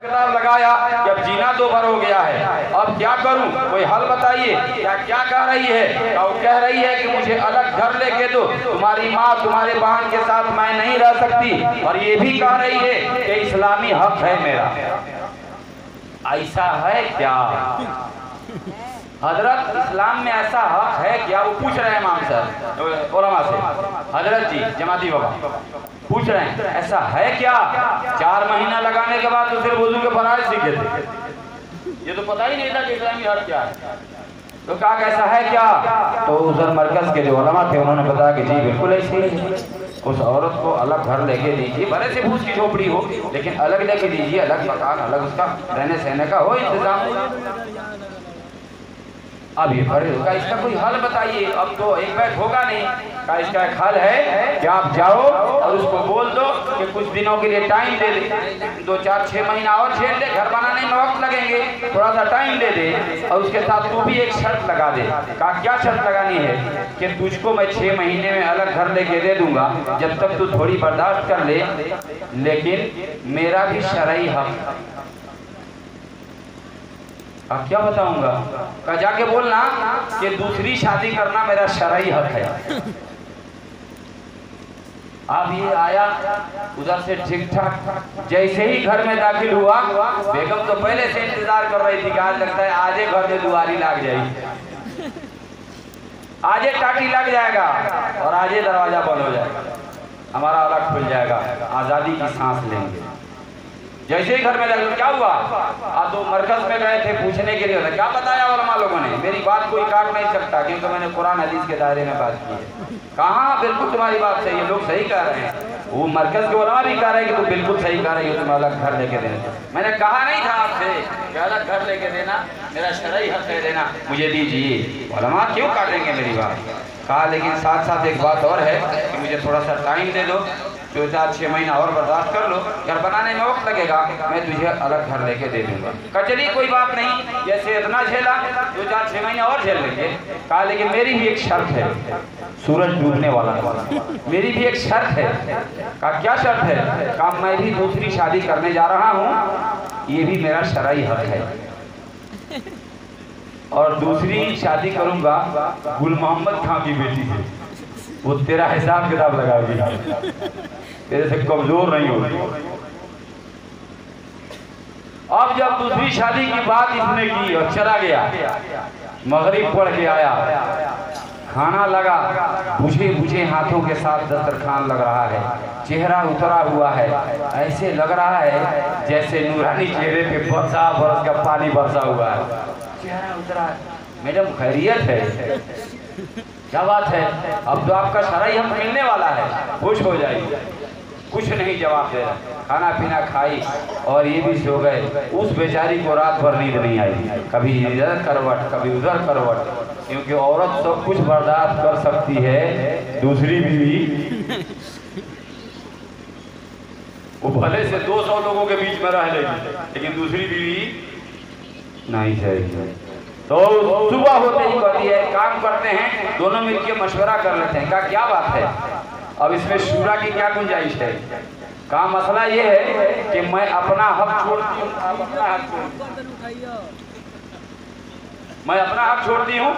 किताब लगाया कि अब जीना तो भर हो गया है, अब क्या करूं, कोई हल बताइए। क्या कह रही है? वो कह रही है कि मुझे अलग घर लेके दो, तुम्हारी माँ तुम्हारे बहन के साथ मैं नहीं रह सकती। और ये भी कह रही है कि इस्लामी हक है मेरा। ऐसा है क्या हजरत? इस्लाम में ऐसा हक है क्या? वो पूछ रहे हैं इमाम साहब उलमा से, हजरत जी जमाती बाबा पूछ रहे हैं ऐसा है क्या? 4 महीना लगाने के बाद तो सिर्फ वुजू के फराइज सीखे थे, ये तो पता ही नहीं था कि इस्लामी हक क्या है। तो कहा कैसा है क्या? तो उधर मरकज के जो उलमा थे उन्होंने बताया कि जी बिल्कुल ऐसे ही उस औरत को अलग घर लेके दीजिए, भले से भूस की झोपड़ी हो लेकिन अलग लेके दीजिए, अलग मकान, अलग उसका रहने सहने का हो इंतजाम। अब ये भरे होगा, इसका कोई हल बताइए। अब तो एक बैठ होगा नहीं का, इसका एक हल है कि आप जाओ और उसको बोल दो कि कुछ दिनों के लिए टाइम दे दे, 2 4 6 महीना और झेल ले, घर बनाने में वक्त लगेंगे, थोड़ा सा टाइम दे दे। और उसके साथ तू भी एक शर्त लगा दे। कहा क्या शर्त लगानी है? कि तुझको मैं 6 महीने में अलग घर लेके दे दूंगा, जब तक तू थोड़ी बर्दाश्त कर ले, लेकिन मेरा भी शरई हक। अब क्या बताऊंगा? का जाके बोलना कि दूसरी शादी करना मेरा शरई हक है। अब ये आया उधर से ठीक ठाक, जैसे ही घर में दाखिल हुआ, बेगम तो पहले से इंतजार कर रही थी कि आज लगता है आजे घर में दुआरी लग जाएगी, आजे टाटी लग जाएगा और आजे दरवाजा बंद हो जाएगा, हमारा अलग खुल जाएगा, आजादी की सांस लेंगे। जैसे ही घर में लगे क्या हुआ? आप तो मरकज में गए थे पूछने के लिए, क्या बताया उलमा लोगों ने? मेरी बात कोई काट नहीं सकता क्योंकि मैंने कुरान हदीस के दायरे में बात की है। कहाँ बिल्कुल तुम्हारी बात सही है, लोग सही कह रहे हैं, वो मरकज के उलमा भी कह रहे हैं कि तुम बिल्कुल सही कह रही हो, तुम अलग घर लेके देना। मैंने कहा नहीं था आपसे कि अलग घर लेके देना मेरा शरई हक है, देना मुझे दीजिए। उलमा क्यों काटेंगे मेरी बात? कहा लेकिन साथ साथ एक बात और है कि मुझे थोड़ा सा टाइम दे दो, 2 4 6 महीना और बर्दाश्त कर लो, घर बनाने में वक्त लगेगा, मैं तुझे अलग घर लेके दे दूंगा। कहा चलिए कोई बात नहीं, जैसे इतना झेला 2 4 6 महीना और झेल लेंगे। कहा लेकिन मेरी भी एक शर्त है, सूरज डूबने वाला है, मेरी भी एक शर्त है। कहा क्या शर्त है? कहा मैं भी दूसरी शादी करने जा रहा हूँ, ये भी मेरा शरई हक है, और दूसरी शादी करूंगा गुल मोहम्मद खां की बेटी से, वो तेरा हिसाब किताब लगाएगी, तेरे से कमजोर नहीं होगी। अब जब दूसरी शादी की बात इसने की और चला गया, मगरिब पढ़ के आया, खाना लगा, बुझे बुझे हाथों के साथ दस्तरखान लग रहा है, चेहरा उतरा हुआ है, ऐसे लग रहा है जैसे नूरानी चेहरे पे बरसा बरस का पानी बरसा हुआ है, चेहरा उतरा है। मैडम खैरियत है? क्या बात है? अब तो आपका शरई हक मिलने वाला है, खुश हो जाइए। कुछ नहीं जवाब दे रहा, खाना पीना खाई और ये भी सो गए। उस बेचारी को रात भर नींद नहीं आई, कभी इधर करवट कभी उधर करवट, क्योंकि औरत सब कुछ बर्दाश्त कर सकती है, दूसरी बीवी वो भले से 200 लोगों के बीच में रह लेगी, लेकिन दूसरी बीवी नहीं चाहिए। तो सुबह होते ही कहती है काम करते हैं, दोनों मिलकर मशवरा कर लेते हैं। क्या बात है? अब इसमें शूरा की क्या गुंजाइश है? का मसला ये है कि मैं अपना हक छोड़ती हूँ, मैं अपना हक छोड़ती हूँ,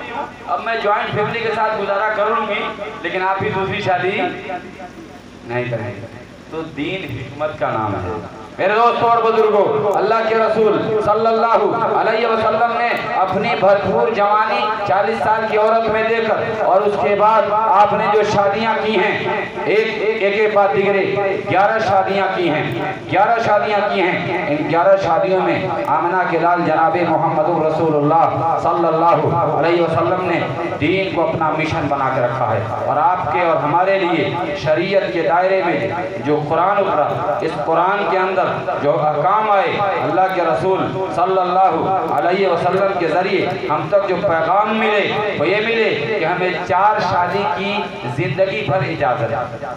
अब मैं ज्वाइंट फैमिली के साथ गुजारा कर लूंगी, लेकिन आप ही दूसरी शादी नहीं करेंगे। तो दीन हिकमत का नाम है। मेरे दोस्तों और बुजुर्गों, अल्लाह के रसूल सल्लल्लाहु अलैहि वसल्लम ने अपनी भरपूर जवानी 40 साल की औरत में देकर और उसके बाद आपने जो शादियां की हैं, एक के बाद दिगरे 11 शादियां की हैं, 11 शादियां की हैं। इन 11 शादियों में आमना के लाल जनाबे मोहम्मद रसूलुल्लाह सल्लल्लाहु अलैहि वसल्लम ने दीन को अपना मिशन बना के रखा है। और आपके और हमारे लिए शरीयत के दायरे में जो कुरान उतरा, इस कुरान के अंदर जो अहकाम आए, अल्लाह के रसूल सल्लल्लाहु अलैहि वसल्लम के जरिए हम तक जो पैगाम मिले वो ये मिले कि हमें 4 शादी की जिंदगी भर इजाजत है।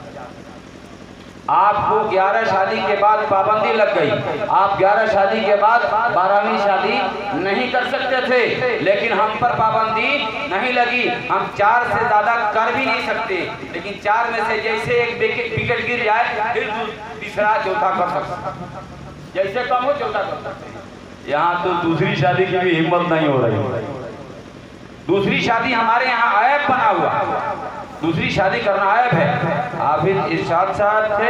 आपको 11 शादी के बाद पाबंदी लग गई, आप 11 शादी के बाद 12वीं शादी नहीं कर सकते थे, लेकिन हम पर पाबंदी नहीं लगी, हम 4 से ज्यादा कर भी नहीं सकते, लेकिन 4 में से जैसे एक विकेट गिर जाए फिर तीसरा चौथा कर सकते। जैसे कम हो चौथा कर सकते हैं। यहाँ तो दूसरी शादी की भी हिम्मत नहीं हो रही। दूसरी शादी हमारे यहाँ ऐप बना हुआ, दूसरी शादी करना ऐप है। हाफिज इरशाद साहब थे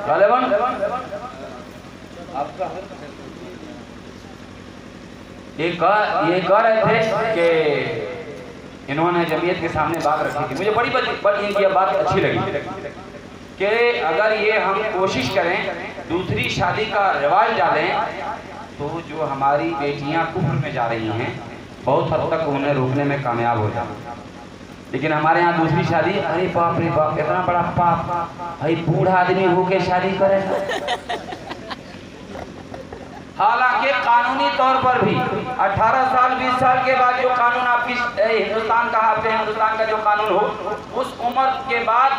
गालिबन आपका ये कह रहे थे कि इन्होंने जमीयत के सामने बात रखी थी। मुझे बड़ी इनकी बात अच्छी लगी कि अगर ये हम कोशिश करें दूसरी शादी का रिवाज डालें तो जो हमारी बेटियां कुफ्र में जा रही हैं बहुत हद तक उन्हें रोकने में कामयाब हो जाए। लेकिन हमारे यहाँ दूसरी शादी, अरे बाप रे बाप इतना बड़ा पाप, भाई बूढ़ा आदमी होके शादी करेगा। हालांकि कानूनी तौर पर भी 18 साल 20 साल के बाद जो कानून आपकी हिंदुस्तान का आपके हिंदुस्तान का जो कानून हो उस उम्र के बाद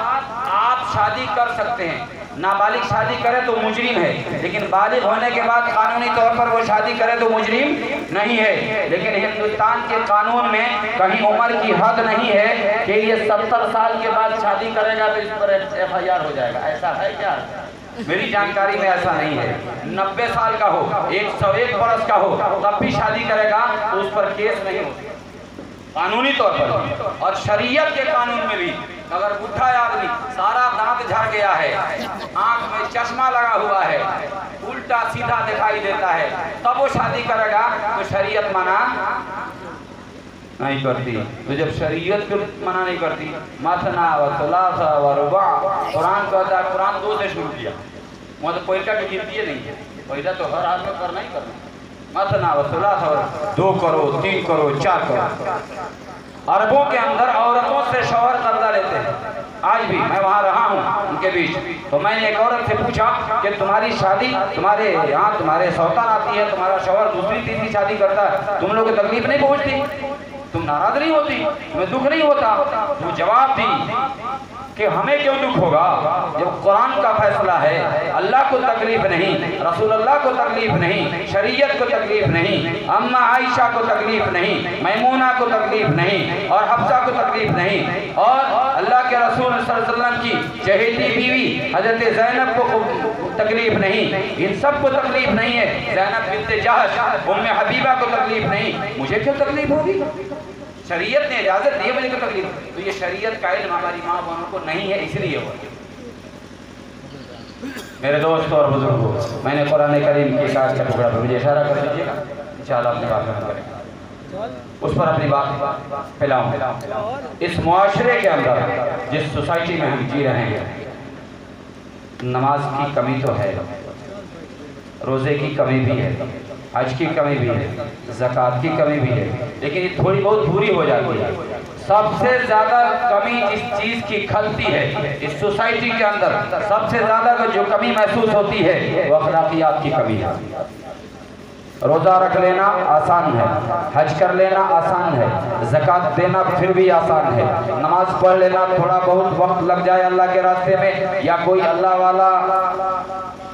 आप शादी कर सकते हैं। नाबालिग शादी करे तो मुजरिम है, लेकिन बालिग होने के बाद कानूनी तौर पर वो शादी करे तो मुजरिम नहीं है। लेकिन हिंदुस्तान के कानून में कहीं उम्र की हद नहीं है कि ये 70 साल के बाद शादी करेगा तो इस पर FIR हो जाएगा। ऐसा है क्या? मेरी जानकारी में ऐसा नहीं है। 90 साल का हो, 101 बरस का हो, तब भी शादी करेगा तो उस पर केस नहीं होगा कानूनी तौर पर। और शरीयत के कानून में भी अगर बुढ़ा आदमी सारा दांत झड़ गया है, आंख में चश्मा लगा हुआ है, उल्टा सीधा दिखाई देता है, तब वो शादी करेगा तो शरीयत मना नहीं करती। तो जब शरीयत को मना नहीं करती, मसना व सुलासा व रुबा, कुरान कहता है, कुरान 2 से शुरू किया, मतलब पैसा की गिनती नहीं है, पैसा तो हर हाथ में करना ही करना। मसना व सुलासा, 2 करो 3 करो 4 करो। अरबों के अंदर औरतों से शौहर कर्जा लेते हैं। आज भी मैं वहाँ रहा हूँ उनके बीच, तो मैंने एक औरत से पूछा कि तुम्हारी शादी, तुम्हारे यहाँ तुम्हारे सौतान आती है, तुम्हारा शौहर दूसरी तीसरी शादी करता है, तुम लोग को तकलीफ नहीं पहुँचती, तुम नाराज नहीं होती, तुम्हें दुख नहीं होता? वो जवाब दी कि हमें क्यों दुख होगा जब कुरान का फैसला है, अल्लाह को तकलीफ नहीं, रसूलुल्लाह को तकलीफ नहीं, शरीयत को तकलीफ नहीं, अम्मा आयशा को तकलीफ नहीं, मैमूना को तकलीफ नहीं, और हफ्सा को तकलीफ नहीं, और अल्लाह के रसूल सल्लल्लाहु अलैहि वसल्लम की चहेती बीवी हजरत ज़ैनब को तकलीफ नहीं, इन सब को तकलीफ नहीं है। ज़ैनब बिन्त जहश, उम्मे हबीबा को तकलीफ नहीं, मुझे क्यों तकलीफ होगी? शरीयत ने इजाजत दी, मुझे क्यों तकलीफ? तो ये शरीयत का इल्म हमारी माँ बहनों को नहीं है, इसलिए हो। मेरे दोस्त और बुजुर्गों, मैंने कुरान करीम की काज का टुकड़ा पर मुझे इशारा कर दीजिएगा, इंशाअल्लाह अपनी बात में करेंगे, उस पर अपनी बात फैलाऊं। इस मुआशरे के अंदर जिस सोसाइटी में हम जी रहे हैं, नमाज की कमी तो है, रोज़े की कमी भी है, हज की कमी भी है, ज़कात की कमी भी है, लेकिन ये थोड़ी बहुत पूरी हो जाती है। सबसे ज़्यादा कमी जिस चीज़ की खलती है इस सोसाइटी के अंदर, सबसे ज़्यादा जो कमी महसूस होती है वो अखलाकियात की कमी है। रोज़ा रख लेना आसान है, हज कर लेना आसान है, ज़कात देना फिर भी आसान है, नमाज पढ़ लेना थोड़ा बहुत वक्त लग जाए अल्लाह के रास्ते में, या कोई अल्लाह वाला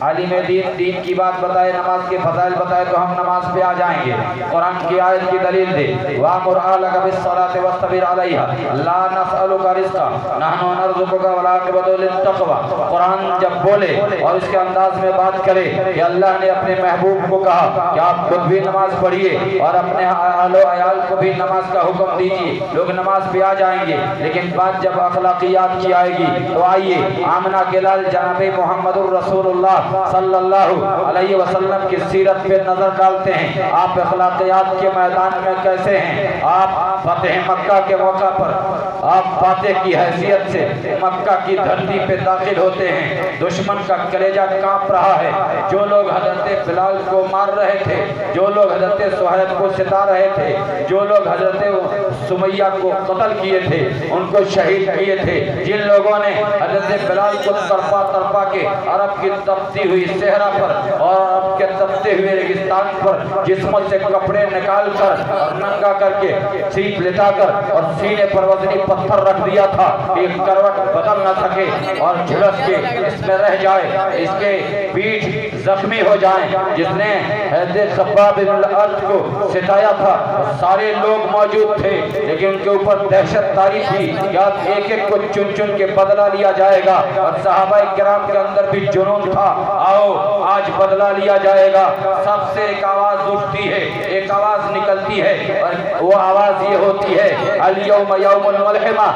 आलिम दीन की बात बताए, नमाज के फज़ाइल बताए तो हम नमाज पे आ जाएंगे। कुरान की आयत की दलील दे, वामुर अहलका बिस्सलाति वस्तबिर अलैहा ला नसअलुका रिज़्क़ा नहनु नरज़ुकुका वल आक़िबतु लित्तक़वा। कुरान जब बोले और इसके अंदाज में बात करे कि अल्लाह ने अपने महबूब को कहा कि आप खुद भी नमाज पढ़िए और अपने अहलो अयाल को भी नमाज का हुक्म दीजिए, लोग नमाज पे आ जाएंगे। लेकिन बात जब अखलाकियात की आएगी तो आइए आमना के लाल जनाबे मोहम्मदुर रसूलुल्लाह सल्लल्लाहु अलैहि वसल्लम की सीरत पे नजर डालते हैं। आप अखलाकियात के मैदान में कैसे हैं? आप फतेह मक्का के मौका पर आप फातेह की हैसियत से मक्का की धरती पे दाखिल होते हैं, दुश्मन का कलेजा कांप रहा है। जो लोग हजरत बिलाल को मार रहे थे, जो लोग हजरत सुहैब को सिता रहे थे, जो लोग हजरत सुमैया को कत्ल किए थे, उनको शहीद किए थे, जिन लोगों ने हजरत बिलाल को तरपा तरपा के अरब की तपती हुई सेहरा पर और अरब के तपते हुए रेगिस्तान पर जिस्म से कपड़े निकाल कर और नंगा करके सीट लिटाकर और सीने पर वजनी पत्थर रख दिया था, एक करवट बदल न सके और झुलस के इसमें रह जाए, इसके पीठ जख्मी हो जाए, जिसने हजरत खब्बाब इब्न अल-अरत को सिताया था। सारे लोग मौजूद थे, लेकिन उनके ऊपर दहशत तारी थी कि अब एक एक को चुन चुन के बदला लिया जाएगा। और सहाबाए किराम के अंदर भी जुनून था आओ आज बदला लिया जाएगा। सबसे एक आवाज उठती है, एक आवाज निकलती है और वो आवाज ये होती है अल-यौम यौमुल मलहमा,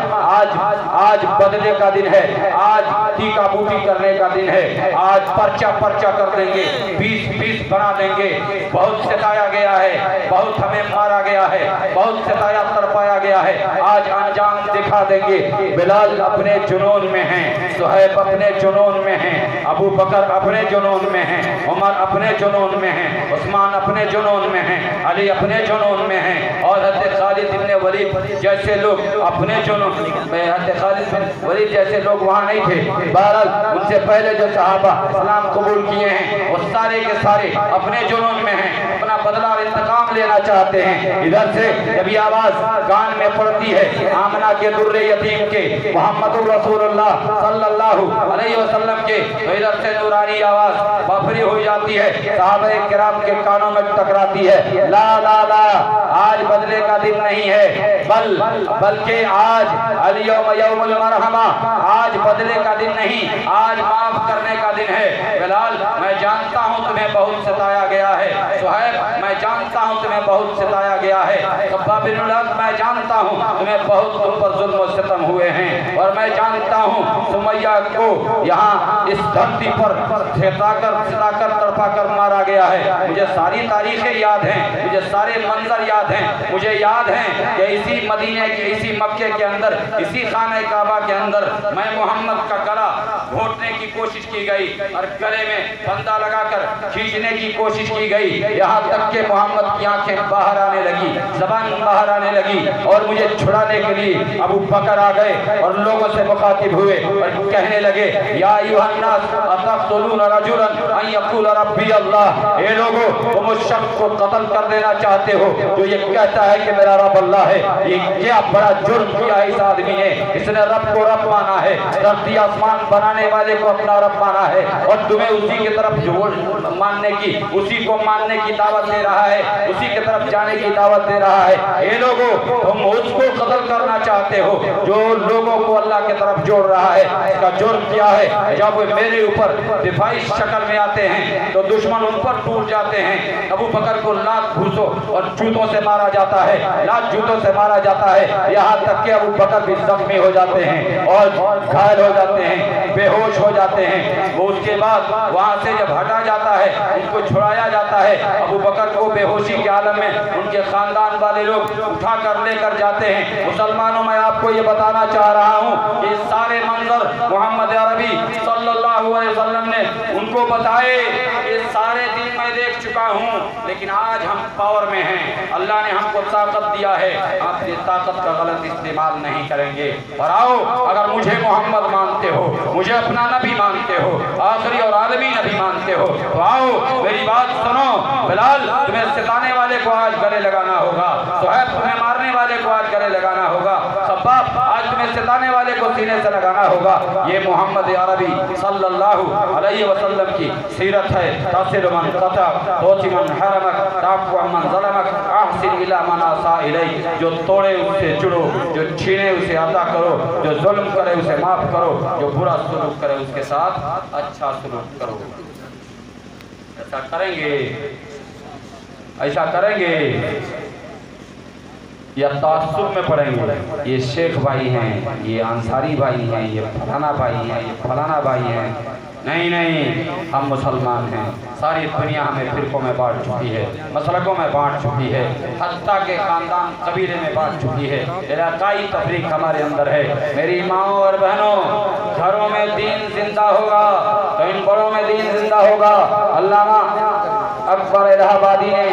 आज बदले का दिन है, आज टीका बूटी करने का दिन है, आज पर्चा कर देंगे, 20 बना देंगे। बहुत सताया गया है, बहुत हमें मारा गया है, बहुत सताया तड़पाया गया है, आज अंजाम दिखा देंगे। बिलाल अपने जुनून में हैं, सुहैब अपने जुनून में हैं, अबू बकर अपने जुनून में हैं, उमर अपने जुनून में हैं, उस्मान अपने जुनून में हैं, अली अपने जुनून में हैं और हज़रत खालिद इब्न वलीद जैसे लोग अपने जुनून में, हज़रत खालिद बिन वलीद जैसे लोग वहाँ नहीं थे। बहरहाल उनसे पहले जो सहाबा इस्लाम कबूल किए हैं वो सारे के सारे अपने जुनून में हैं, अपना बदला और इंतकाम लेना चाहते हैं। इधर से जब ये आवाज कान में पड़ती है आमना के दुर्रे यतीम के, मोहम्मदुर रसूलुल्लाह सल्लल्लाहु अलैहि वसल्लम के, तो इधर से नूरानी आवाज बाफरी हो जाती है, सहाबा किराम के कानों में टकराती है। ला ला ला, आज बदले का दिन नहीं है, बल्कि आज अल-यौम यौमुल मरहमा, आज बदले का दिन नहीं, आज माफ करने का दिन है। बिलाल मैं जानता हूँ तुम्हें बहुत सताया गया है, सुहैब मैं जानता हूँ तुम्हें बहुत सताया गया है, कब्बाब बिन उलद मैं जानता हूँ तुम्हें बहुत तुम पर जुल्म और सितम हुए हैं, और मैं जानता हूँ सुमैया को यहाँ इस धरती पर सताकर तड़पाकर मारा गया है। मुझे सारी तारीखें याद हैं, मुझे सारे मंजर याद हैं, मुझे याद है कि इसी मदीने के, इसी मक्के के अंदर, इसी खाने काबा के अंदर मैं मोहम्मद का गला घोटने की कोशिश की गई और गले में फंदा लगाकर खींचने की कोशिश की गई, यहाँ तक कि मोहम्मद की आंखें बाहर आने लगी, जबान बाहर आने लगी और मुझे छुड़ाने के लिए अबू बकर आ गए और लोगों से मुखातिब हुए और कहने लगे या अय्युहन्नास अतक़्तुलून रजुलन अन यक़ूल रब्बी अल्लाह, ए लोगों तुम उस शख्स को कत्ल कर देना चाहते हो जो ये कहता है कि मेरा रब अल्लाह है। ये क्या बड़ा जुर्म किया है इस आदमी ने, इसने रब को रब माना है, धरती आसमान बनाने वाले को अपना रब माना है और तुम्हें उसी की तरफ मानने की, उसी को मानने की दावत दे रहा है, उसी की तरफ जाने की दावत दे रहा है। ये लोगों तुम उसको कत्ल करना चाहते हो जो लोगों को अल्लाह की तरफ जोड़ रहा है। इसका जुर्म क्या है? जब वो मेरे ऊपर दिफाई शक्ल में आते हैं तो दुश्मन उन पर टूट जाते हैं। अबू बकर को लात घूसों और जूतों से मारा जाता है, लात जूतों से मारा जाता है, यहाँ तक कि अबू बकर भी जख्मी हो जाते हैं और घायल हो जाते हैं, बेहोश हो जाते हैं। वो उसके बाद वहाँ से जब हटा जाता है, उनको छुड़ाया जाता है, अबू बकर को बेहोशी के आलम में उनके खानदान वाले लोग उठा कर लेकर जाते हैं। मुसलमानों मैं आपको ये बताना चाह रहा हूँ कि सारे मंजर मोहम्मद अरबी सल्लल्लाहु अलैहि वसल्लम ने उनको बताए, ये सारे दिन मैं देख चुका हूँ, लेकिन आज हम पावर में हैं, अल्लाह ने हमको ताकत दिया है, आप ये ताकत का गलत इस्तेमाल नहीं करेंगे। और आओ अगर मुझे मोहम्मद मानते हो, मुझे अपना नबी मानते हो, आखिरी और आलमी नबी मानते हो, तो आओ मेरी बात सुनो। बिलाल तुम्हें सिताने वाले को आज गले लगाना होगा, सुहैब तुम्हें मारने वाले को आज गले लगाना होगा, खब्बाब आज तुम्हें सिताने वाले को सीने से लगाना होगा। ये मोहम्मद अरबी सल्लल्लाहु अलैहि वसल्लम की सीरत है। तासिर मन कता तोची मन हरमक ताक़वा मन ज़लमक अहसिन इला मन आसा इलैक, जो तोड़े उससे जुड़ो, जो छीने उसे अता करो, जो जुल्म करे उसे माफ करो, जो बुरा सलूक करे उसके साथ अच्छा सलूक करो। ऐसा करेंगे, ऐसा करेंगे या तासुब में पढ़ेंगे ये शेख भाई हैं, ये अंसारी भाई हैं, ये फलाना भाई हैं, ये फलाना भाई हैं? नहीं नहीं, हम मुसलमान हैं। सारी दुनिया हमें फिरकों में बांट चुकी है, मसलकों में बांट चुकी है, हत्ता के खानदान कबीले में बांट चुकी है, इलाकाई तफरीक हमारे अंदर है। मेरी माओ और बहनों, घरों में दीन जिंदा होगा तो इन बड़ों में दीन जिंदा होगा। अल्लामा अकबर इलाहाबादी ने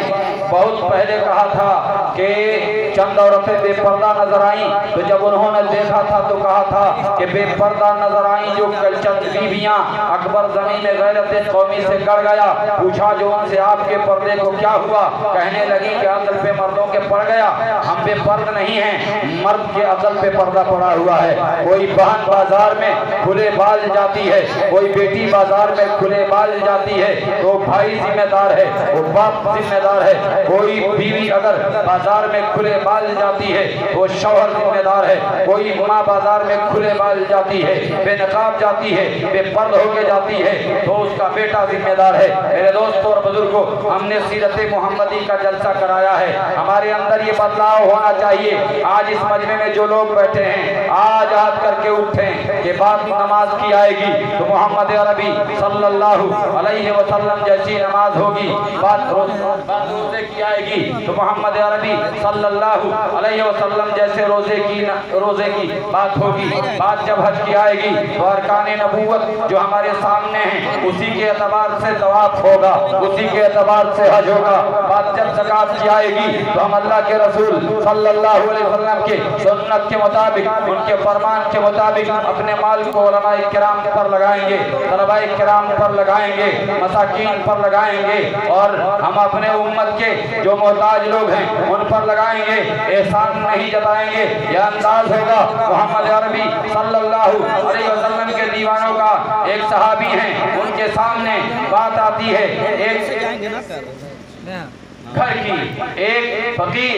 बहुत पहले कहा था कि चंद औरतें बेपर्दा नजर आई, तो जब उन्होंने देखा था तो कहा था कि बेपर्दा नजर आई जो चंद बीवियां। अकबर जमीन में गैरत कौमी से गड़ गया, पूछा जो उनसे आपके पर्दे को क्या हुआ? कहने लगी कि अकल पे मर्दों के पड़ गया, हम बेपर्द नहीं हैं, मर्द के अकल पे पर्दा पड़ा हुआ है। कोई बहन बाजार में खुले बाल जाती है, कोई बेटी बाजार में खुले बाल जाती है तो भाई जिम्मेदार है, वो बाप जिम्मेदार है। कोई बीवी अगर बाजार में खुले बाल जाती है वो शौहर जिम्मेदार है। कोई माँ बाजार में खुले बाल जाती है, बेनकाब जाती है, बेपर्द होके जाती है तो उसका बेटा जिम्मेदार है। मेरे दोस्तों और बुजुर्गों, हमने सीरत मोहम्मदी का जलसा कराया है, हमारे अंदर ये बदलाव होना चाहिए। आज इस मजमे में जो लोग बैठे हैं, आज याद करके उठें कि बात नमाज की आएगी तो मोहम्मद अरबी सल्लल्लाहु अलैहि वसल्लम जैसी नमाज होगी। बात रोजे की आएगी तो मोहम्मद अरबी सल्लल्लाहु अलैहि वसल्लम जैसे रोजे की बात होगी। बात जब हज की आएगी तो अरकान नबूवत जो हमारे सामने हैं उसी के एतबार से तवाफ होगा, उसी के एतबार से हज होगा। बात जब ज़कात की आएगी तो हम अल्लाह के रसूल सल्लल्लाहु अलैहि वसल्लम के सुन्नत के मुताबिक, उनके फरमान के मुताबिक अपने माल को उलमाए किराम पर लगाएंगे, तलबाए किराम पर लगाएंगे, मसाकीन पर लगाएंगे और हम अपने उम्मत के जो मोहताज लोग हैं उन पर लगाएंगे। एहसान नहीं जताएंगे, यह अंदाज होगा। मोहम्मद अरबी सल्लल्लाहु अलैहि वसल्लम के दीवानों का एक सहाबी हैं, उनके सामने बात आती है एक घर की, एक फकीर,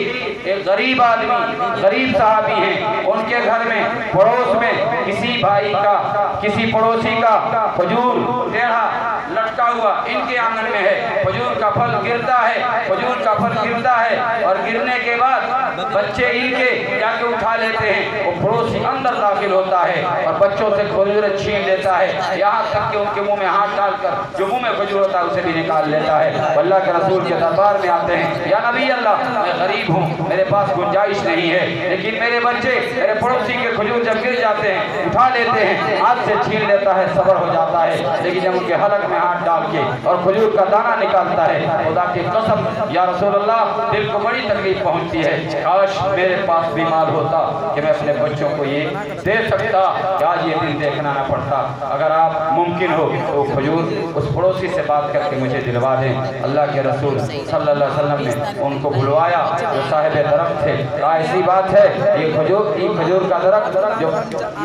एक गरीब आदमी, गरीब साहबी हैं, उनके घर में पड़ोस में किसी भाई का, किसी पड़ोसी का खजूर टेढ़ा लटका हुआ इनके आंगन में है। खजूर का फल गिरता है, खजूर का फल गिरता है और गिरने के बाद बच्चे इनके जाके उठा लेते हैं। वो पड़ोसी अंदर दाखिल होता है और बच्चों से खजूर छीन लेता है, यहाँ तक कि उनके मुंह में हाथ डालकर जो मुंह में खजूर होता है उसे भी निकाल लेता है। अल्लाह के रसूल के दरबार में आते हैं, या नबी अल्लाह, मैं गरीब हूँ, मेरे पास गुंजाइश नहीं है, लेकिन मेरे बच्चे मेरे पड़ोसी के खजूर जब गिर जाते हैं उठा लेते हैं, हाथ से छीन लेता है, सब्र हो जाता है, लेकिन जब उनके हलक में हाथ डाल के और खजूर का दाना निकालता है, खुदा की कसम या रसूल अल्लाह, दिल को बड़ी तकलीफ पहुँचती है। काश मेरे पास भी माल होता कि मैं अपने बच्चों को ये दे सकता, आज ये दिन देखना ना पड़ता। अगर आप मुमकिन हो तो खजूर उस पड़ोसी से बात करके मुझे दिलवा दें। अल्लाह के रसूल सल्लल्लाहु अलैहि वसल्लम ने उनको बुलवाया जो साहिब दरख्त थे, कहा ऐसी बात है ये खजूर का दरख्त जो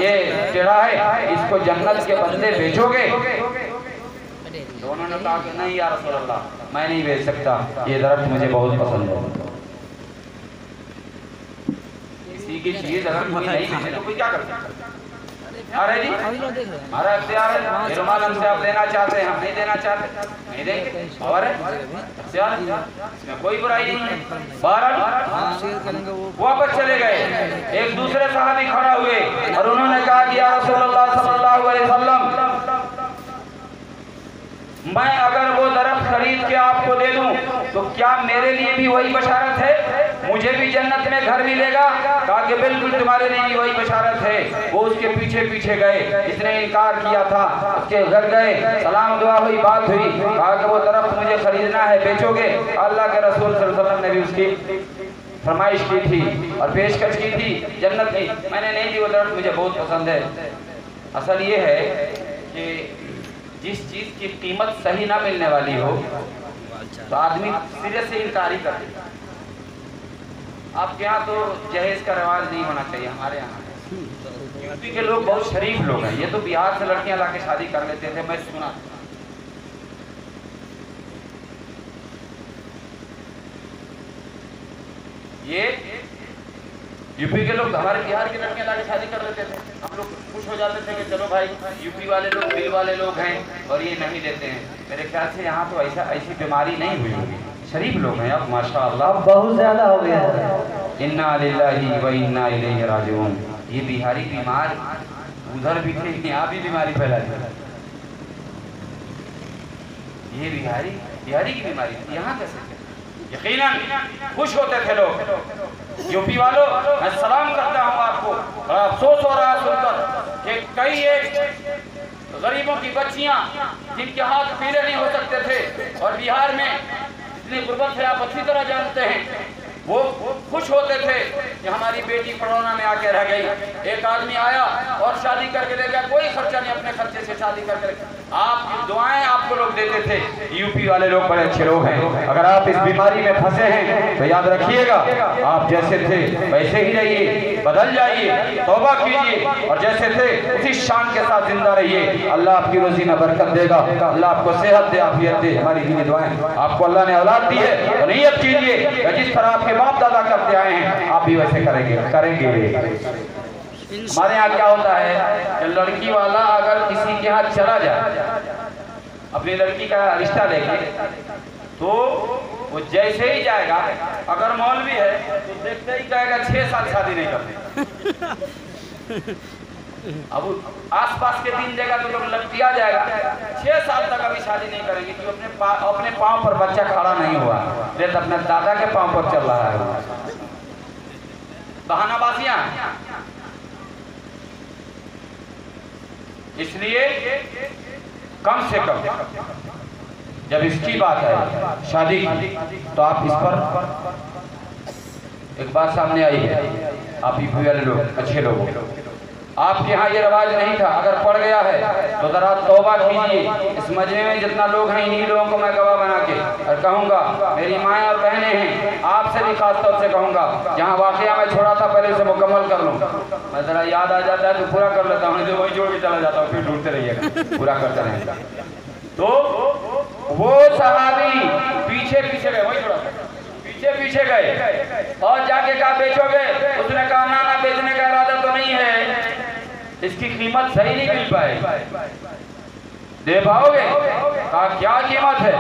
ये टेढ़ा है इसको जन्नत के बदले बेचोगे? दोनों ने कहा कि नहीं या रसूल अल्लाह, मैं नहीं बेच सकता, ये दरख्त मुझे बहुत पसंद है। किसी की चीज अगर कोई नहीं बेचे तो कोई क्या कर सकता? अरे जी हमारा इख्तियार है, रुमाल हमसे आप लेना चाहते हैं, हम नहीं देना चाहते, नहीं देंगे, और इख्तियार इसमें कोई बुराई नहीं है। बहरहाल वापस चले गए, एक दूसरे साहबी खड़ा हुए और उन्होंने कहा कि या रसूल अल्लाह सल्लल्लाहु अलैहि वसल्लम, मैं अगर वो दरख्त खरीद के आपको दे दूं तो क्या मेरे लिए भी वही बशारत है, मुझे भी जन्नत में घर मिलेगा? कहा कि बिल्कुल तुम्हारे लिए भी वही बशारत है। वो उसके पीछे पीछे गए, इसने इनकार किया था, उसके घर गए, सलाम दुआ हुई, बात हुई, कहा कि वो दरख्त मुझे खरीदना है, बेचोगे? अल्लाह के रसूल सल्लल्लाहु अलैहि वसल्लम ने भी उसकी फरमाइश की थी और पेशकश की थी जन्नत की। मैंने नहीं दी, वो दरख्त मुझे बहुत पसंद है। असल ये है कि जिस चीज़ की कीमत सही ना मिलने वाली हो तो आदमी सिरे से इनकार ही कर देता। आपके यहाँ तो जहेज का रिवाज नहीं होना चाहिए, हमारे यहाँ यूपी के लोग बहुत शरीफ लोग हैं, ये तो बिहार से लड़कियां लाके शादी कर लेते थे, मैं सुना। ये यूपी के लोग हमारे बिहार की लड़कियां लाके शादी कर लेते थे, हम लोग खुश हो जाते थे कि चलो भाई यूपी वाले लोग दिल वाले लोग हैं और ये नहीं लेते हैं। मेरे ख्याल से यहाँ तो ऐसी बीमारी नहीं हुई होगी, शरीफ लोग हैं अब माशाअल्लाह, बहुत ज्यादा हो गया है। इन्ना लिल्लाहि व इन्ना इलैहि राजिऊन। ये बिहारी बीमार उधर भी थे, यहाँ भी बीमारी फैला दी। ये बिहारी की बीमारी यहाँ कैसे? यकीनन खुश होते थे लोग। यूपी वालों, मैं सलाम करता हूँ आपको, और अफसोस हो रहा है सुनकर कि कई एक गरीबों की बच्चियाँ जिनके हाथ पीले नहीं हो सकते थे और बिहार में इतनी गुर्बत है, आप अच्छी तरह जानते हैं, वो खुश होते थे कि हमारी बेटी पड़ोना में आके रह गई। एक आदमी आया और शादी करके ले गया, कोई खर्चा नहीं, अपने खर्चे से शादी करके। आपकी दुआएं आपको लोग देते थे। यूपी वाले लोग बड़े अच्छे लोग हैं। अगर आप इस बीमारी में फंसे हैं तो याद रखिएगा, आप जैसे थे वैसे ही रहिए, बदल जाइए, तौबा कीजिए और जैसे थे उसी शान के साथ जिंदा रहिए। अल्लाह आपकी रोजी में बरकत देगा, अल्लाह आपको सेहत दे, आफियत दे। हमारी दीनी दुआएं, आपको अल्लाह ने औलाद दी है तो नियत कीजिए जिस तरह आपके बाप दादा करते आए हैं आप भी वैसे करेंगे। हमारे यहाँ क्या होता है कि लड़की वाला अगर किसी के यहाँ चला जाए अपनी लड़की का रिश्ता लेके, तो वो जैसे ही जाएगा, अगर मौलवी है तो देखते ही जाएगा 6 साल शादी नहीं करते। अब आसपास के दिन देगा तो लोग लपटिया जाएगा, 6 साल तक अभी शादी नहीं करेंगे क्योंकि अपने पाँव पर बच्चा खड़ा नहीं हुआ, लेकिन अपने दादा के पाँव पर चल रहा है। बहानाबाजियां, इसलिए कम से कम जब इसकी बात है शादी की तो आप इस पर एक बात सामने आई है। आप यूपी वाले लोग अच्छे लोग, आपके यहाँ ये रवाज नहीं था, अगर पड़ गया है तो जरा तौबा कीजिए। इस मजमे में जितना लोग हैं इन्हीं लोगों को मैं गवाह बना के और कहूँगा, मेरी माएँ और बहनें हैं, आपसे भी खास तौर से कहूँगा, जहाँ वाकया मैं छोड़ा था पहले उसे मुकम्मल कर लूँ। मैं जरा याद आ जाता है तो पूरा कर लेता हूँ, तो वही जोड़ के चला जाता हूँ, फिर ढूंढते रहिएगा, पूरा करते रहेगा। तो वो सहाबी पीछे पीछे गए, वही जोड़ा पीछे गए और जाके कहा बेचोगे? उसने कहा ना, बेचने का इरादा तो नहीं है, इसकी कीमत सही नहीं मिल पाएगी, दे पाओगे? कहा क्या कीमत है?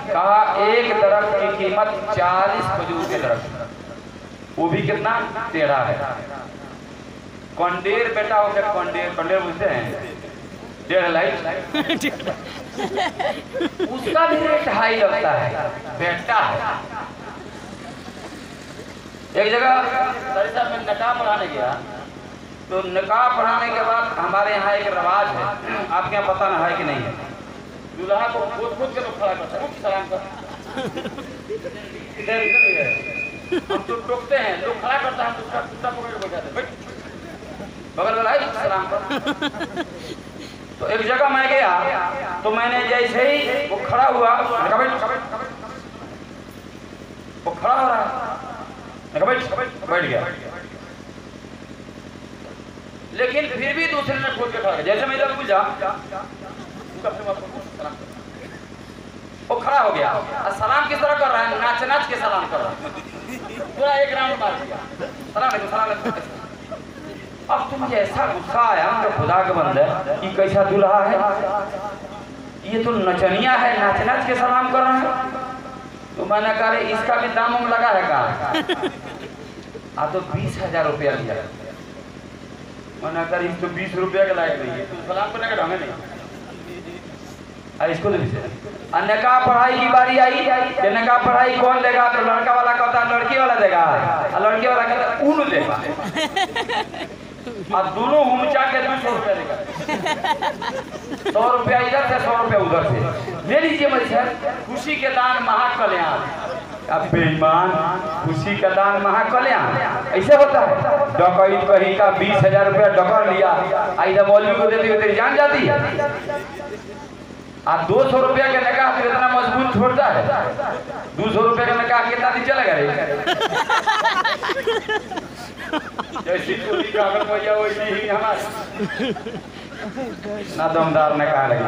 कहा एक दरख्त की कीमत 40 खजूर के दरख्त, वो भी कितना टेढ़ा है। कंडेर बेटा हो गया, कंडेर बोलते हैं, 1.5 लाख उसका भी रेट हाई लगता है, बेटा है। एक जगह में निकाह पढ़ाने गया, तो निकाह पढ़ाने के बाद हमारे यहाँ एक रवाज है, आपके यहाँ पता ना है कि नहीं है, दूल्हा को खुद के लोग खड़ा करता है, सलाम कर, हम तो टोकते हैं, लोग खड़ा करता है, उसका कुत्ता पकड़ के बैठाते हैं, बगल वाला है सलाम कर। तो एक जगह मैं गया तो मैंने जैसे ही वो खड़ा हुआ, वो खड़ा हो रहा है, बैठ गया, लेकिन फिर भी दूसरे ने खोल के खड़ा किया। जैसे मैं इधर पूछा, वो खड़ा हो गया और सलाम किस तरह कर रहा है, नाच नाच के सलाम कर रहा है, पूरा एक राउंड मार दिया, सलाम। अब तुम ऐसा गुस्सा आया तो खुदा के बंदे कि कैसा दूल्हा है, ये तो नचनिया है, नाच नाच के सलाम कर रहा है। तो मैंने कहा इसका भी दाम लगा है कहा? तो 20,000 रुपया लिया। मैंने कहा इस तो 20 रुपया के लायक नहीं है, तो सलाम करने का ढंग नहीं। अरे इसको तो निकाह पढ़ाई की बारी आई, निकाह पढ़ाई कौन देगा? तो लड़का वाला कहता है लड़की वाला देगा, और लड़की वाला कहता है ऊन देगा, और दोनों उमचा के 200 रुपया देगा, 100 रुपया इधर से 100 रुपया उधर से। ले लीजिए मेरी सर, खुशी के दान महाकल्याण। अब बेईमान, खुशी का दान महाकल्याण ऐसे होता है? डकैत कहीं का 20,000 रुपया डकर लिया, इधर मौलवी को देती हुई तेरी जान जाती है। आप 200 रुपया के निकाह तो इतना मजबूत छोड़ता है, 200 रुपया का निकाह कितना दिन चलेगा रे? जैसी चोरी का अगर भैया वैसी ही हमारे ना दमदार निकाह लगे।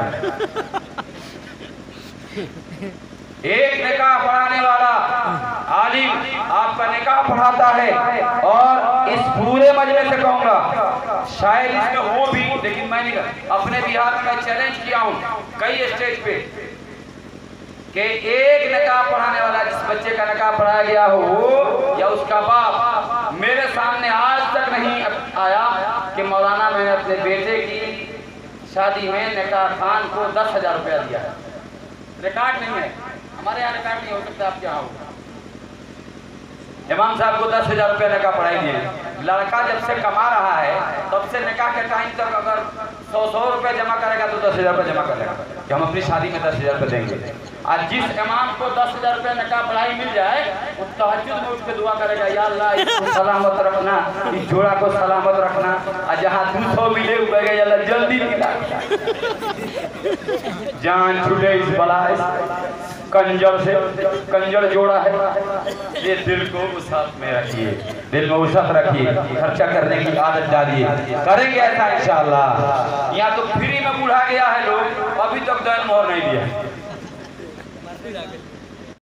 एक निकाह पढ़ाने वाला आलिम आपका निकाह पढ़ाता है, और इस पूरे मजमे से कहूँगा शायद इसमें हो भी, लेकिन मैं नहीं, अपने बिहार में चैलेंज किया हूँ कई स्टेज पे कि एक निकाह पढ़ाने वाला जिस बच्चे का निकाह पढ़ाया गया हो वो या उसका बाप मेरे सामने आज तक नहीं आया कि मौलाना मैंने अपने बेटे की शादी में निकाह खान को 10,000 रुपया दिया है। रिकॉर्ड नहीं है, हमारे यहाँ रिकॉर्ड नहीं हो सकता, आपके यहाँ हो। इमाम साहब को 10,000 रुपया निकाह पढ़ाई दिए। लड़का जब से कमा रहा है तब से निकाह के टाइम तक अगर 100 रुपये जमा करेगा तो 10,000 रुपये जमा करेगा। कि हम अपनी शादी में 10,000 रुपये देंगे। आज जिस इमाम को 10,000 रुपये नका पढ़ाई मिल जाए वो तहज्जुद में उठ के दुआ करेगा, या अल्लाह इसको सलामत रखना, इस जोड़ा को सलामत रखना। और जहाँ 200 मिले उगेगा, या अल्लाह जल्दी मिला, जान छूटे इस बला कंजर से। कंजर जोड़ा है, ये दिल को वसअत में रखिए, दिल में वसअत रखिए, खर्चा करने की आदत डालिए, करेंगे ऐसा इंशाअल्लाह। यहाँ तो फ्री में बुढ़ा गया है लोग, अभी तक दैन मोहर नहीं दिया।